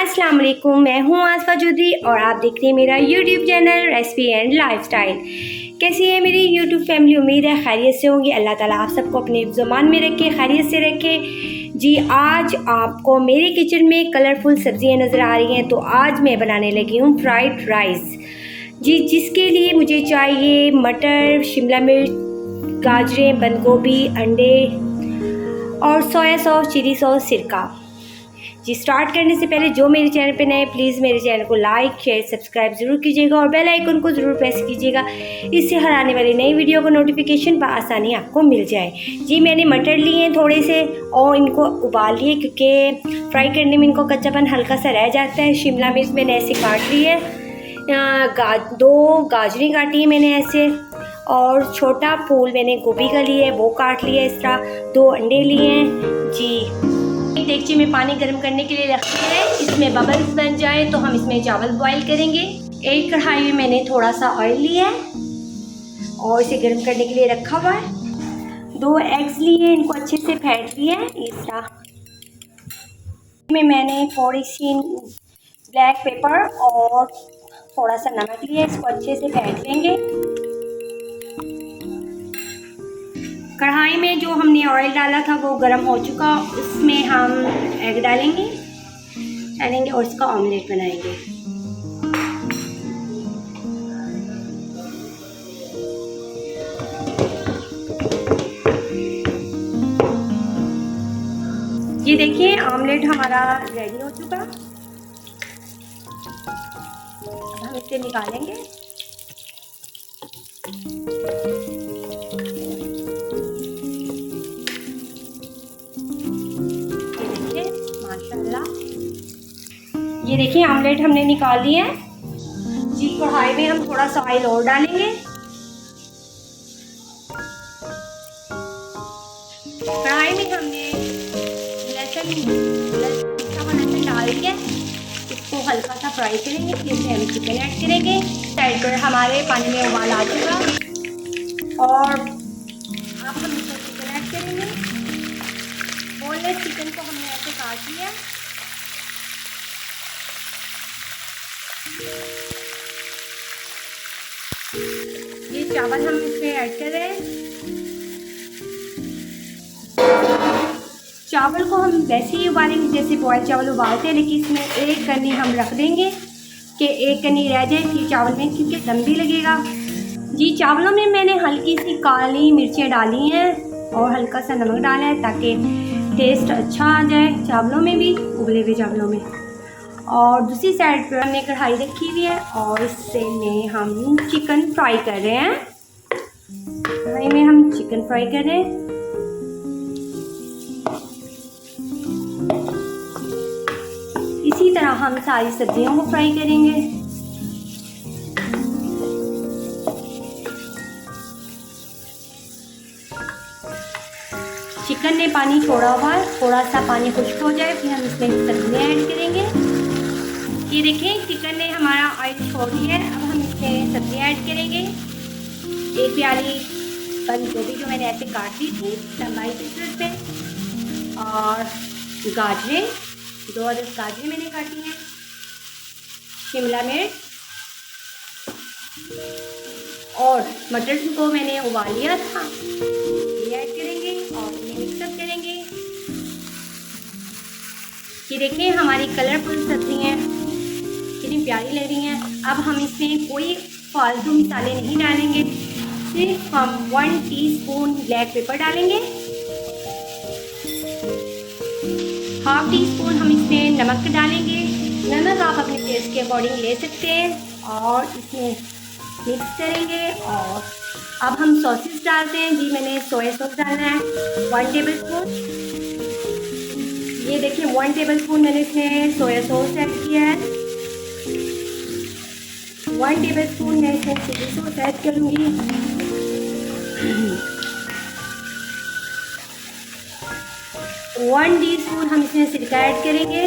अस्सलाम वालेकुम, मैं हूँ आसफा चौधरी और आप देख रहे हैं मेरा YouTube channel recipe and lifestyle. कैसी है मेरी यूट्यूब फैमिली? उम्मीद है खैरियत से होंगी। अल्लाह ताला आप सबको अपने ज़ुबान में रखे, खैरियत से रखे। जी, आज आपको मेरे किचन में कलरफुल सब्जियाँ नज़र आ रही हैं, तो आज मैं बनाने लगी हूँ फ्राइड राइस। जी, जिसके लिए मुझे चाहिए मटर, शिमला मिर्च, गाजरें, बंद गोभी, अंडे और सोया सॉस, चिली सॉस, सिरका। जी, स्टार्ट करने से पहले जो मेरे चैनल पे नए, प्लीज़ मेरे चैनल को लाइक, शेयर, सब्सक्राइब ज़रूर कीजिएगा और बेल आइकन को ज़रूर प्रेस कीजिएगा। इससे हर आने वाली नई वीडियो का नोटिफिकेशन बआसानी आपको मिल जाए। जी, मैंने मटर लिए हैं थोड़े से और इनको उबाल लिए, क्योंकि फ्राई करने में इनको कच्चापन हल्का सा रह जाता है। शिमला मिर्च मैंने ऐसे काट ली है, 2 गाजरें काटी है मैंने ऐसे, और छोटा फूल मैंने गोभी का लिया है, वो काट लिया इस तरह। 2 अंडे लिए हैं। जी, एक देगची में पानी गर्म करने के लिए रखते हैं, इसमें बबल्स बन जाए तो हम इसमें चावल बॉईल करेंगे। एक कढ़ाई में मैंने थोड़ा सा ऑयल लिया है और इसे गर्म करने के लिए रखा हुआ है। 2 एग्स लिए, इनको अच्छे से फेंट लिया है इस तरह। में मैंने थोड़ी सी ब्लैक पेपर और थोड़ा सा नमक लिया, इसको अच्छे से फेंट लेंगे। कढ़ाई में जो हमने ऑयल डाला था वो गर्म हो चुका, उसमें हम एग डालेंगे और इसका ऑमलेट बनाएंगे। ये देखिए, ऑमलेट हमारा रेडी हो चुका। हम इसे निकालेंगे। ये देखिए, ऑमलेट हमने निकाल लिया है। जी, कढ़ाई में हम थोड़ा सा ऑयल और डालेंगे। कढ़ाई में हमने लहसुन डाल के इसको हल्का सा फ्राई करेंगे, फिर इसमें हम चिकन ऐड करेंगे। साइड पर हमारे पानी में उबाल आ चुका और अब हम इसमें चिकन ऐड करेंगे। बोनलेस चिकन को हमने ऐसे काट लिया। ये चावल हम इसमें ऐड कर रहे हैं। चावल को हम वैसे ही उबालेंगे जैसे बॉयल चावल उबालते हैं, लेकिन इसमें एक कनी हम रख देंगे कि एक कनी रह जाए फिर चावल में, क्योंकि दम भी लगेगा। जी, चावलों में मैंने हल्की सी काली मिर्चें डाली हैं और हल्का सा नमक डाला है ताकि टेस्ट अच्छा आ जाए चावलों में भी, उबले हुए चावलों में। और दूसरी साइड पर हमने कढ़ाई रखी हुई है और इससे में हम चिकन फ्राई कर रहे हैं। कढ़ाई में हम चिकन फ्राई कर रहे हैं। इसी तरह हम सारी सब्जियों को फ्राई करेंगे। चिकन ने पानी छोड़ा हुआ है, थोड़ा सा पानी खुश्क हो जाए फिर हम इसमें सब्जियाँ ऐड करेंगे। ये देखें, चिकन ने हमारा ऑयल छोड़ दिया है। अब हम इसमें सब्जियाँ ऐड करेंगे। 1 प्याली बंद गोभी जो मैंने ऐसे काट ली थी लंबाई पीसेस पे, और गाजरें, 2 अदद गाजरें मैंने काटी हैं, शिमला मिर्च और मटर को मैंने उबाल लिया था, ये ऐड करेंगे और इन्हें मिक्सअप करेंगे। ये देखिए, हमारी कलरफुल सब्जियाँ कितनी प्यारी लग रही हैं। अब हम इसमें कोई फालतू मसाले नहीं डालेंगे, सिर्फ हम 1 टीस्पून ब्लैक पेपर डालेंगे, 1/2 टीस्पून हम इसमें नमक डालेंगे। नमक आप अपने टेस्ट के अकॉर्डिंग ले सकते हैं और इसमें मिक्स करेंगे। और अब हम सॉसेस डालते हैं। जी, मैंने सोया सॉस डालना है 1 टेबलस्पून। ये देखिए, 1 टेबलस्पून मैंने इसमें सोया सॉस ऐड किया है। 1 टेबल स्पून मैं इसमें चिली सॉस ऐड करूँगी। 1 टीस्पून हम इसमें सिरका ऐड करेंगे।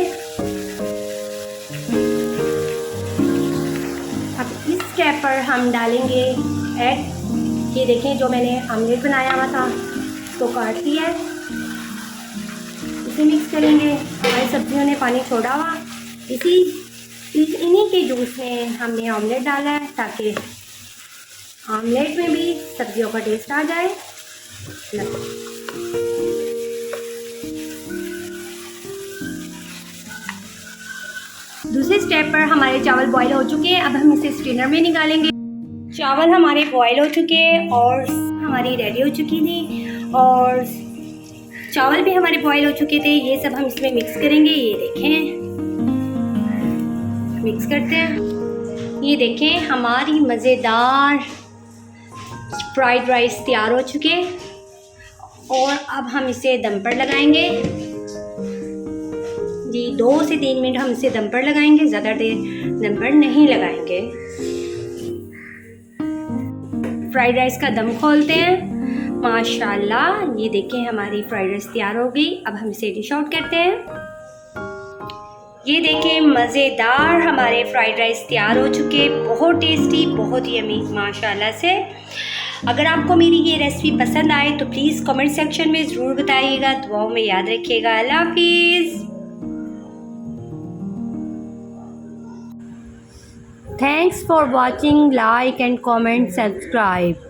अब इस स्टेप पर हम डालेंगे एग। ये देखें जो मैंने आमलेट बनाया हुआ था इसको काट लिया है, इसे मिक्स करेंगे। हमारी सब्जियों ने पानी छोड़ा हुआ, इन्हीं के जूस में हमने ऑमलेट डाला है ताकि ऑमलेट में भी सब्जियों का टेस्ट आ जाए। दूसरे स्टेप पर हमारे चावल बॉईल हो चुके हैं। अब हम इसे स्ट्रेनर में निकालेंगे। चावल हमारे बॉईल हो चुके हैं और हमारी रेडी हो चुकी थी और चावल भी हमारे बॉईल हो चुके थे। ये सब हम इसमें मिक्स करेंगे। ये देखें, मिक्स करते हैं। ये देखें हमारी मज़ेदार फ्राइड राइस तैयार हो चुके और अब हम इसे दम पर लगाएंगे। जी 2 से 3 मिनट हम इसे दम पर लगाएंगे, ज़्यादा देर दम पर नहीं लगाएंगे। फ्राइड राइस का दम खोलते हैं। माशाल्लाह, ये देखें हमारी फ्राइड राइस तैयार हो गई। अब हम इसे डिश आउट करते हैं। ये देखें मज़ेदार हमारे फ्राइड राइस तैयार हो चुके, बहुत टेस्टी, बहुत यम्मी माशाल्लाह से। अगर आपको मेरी ये रेसिपी पसंद आए तो प्लीज़ कमेंट सेक्शन में ज़रूर बताइएगा। दुआओं में याद रखिएगा। अल्लाह हाफिज़। Thanks for watching. Like and comment, subscribe.